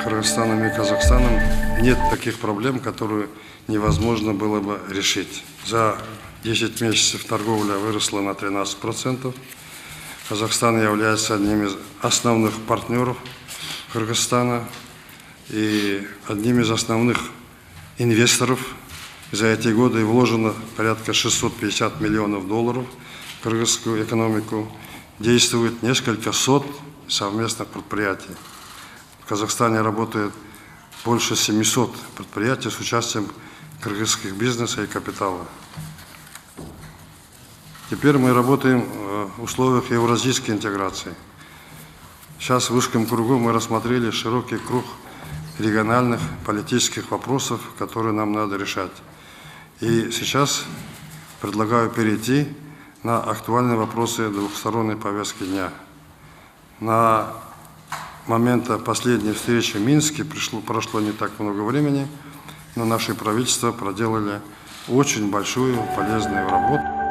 Кыргызстаном и Казахстаном нет таких проблем, которые невозможно было бы решить. За 10 месяцев торговля выросла на 13%. Казахстан является одним из основных партнеров Кыргызстана и одним из основных инвесторов. За эти годы вложено порядка 650 миллионов долларов в кыргызскую экономику. Действует несколько сот совместных предприятий. В Казахстане работает больше 700 предприятий с участием кыргызских бизнеса и капитала. Теперь мы работаем в условиях евразийской интеграции. Сейчас в узком кругу мы рассмотрели широкий круг региональных политических вопросов, которые нам надо решать. И сейчас предлагаю перейти на актуальные вопросы двухсторонней повестки дня. На момент последней встречи в Минске прошло не так много времени, но наши правительства проделали очень большую полезную работу.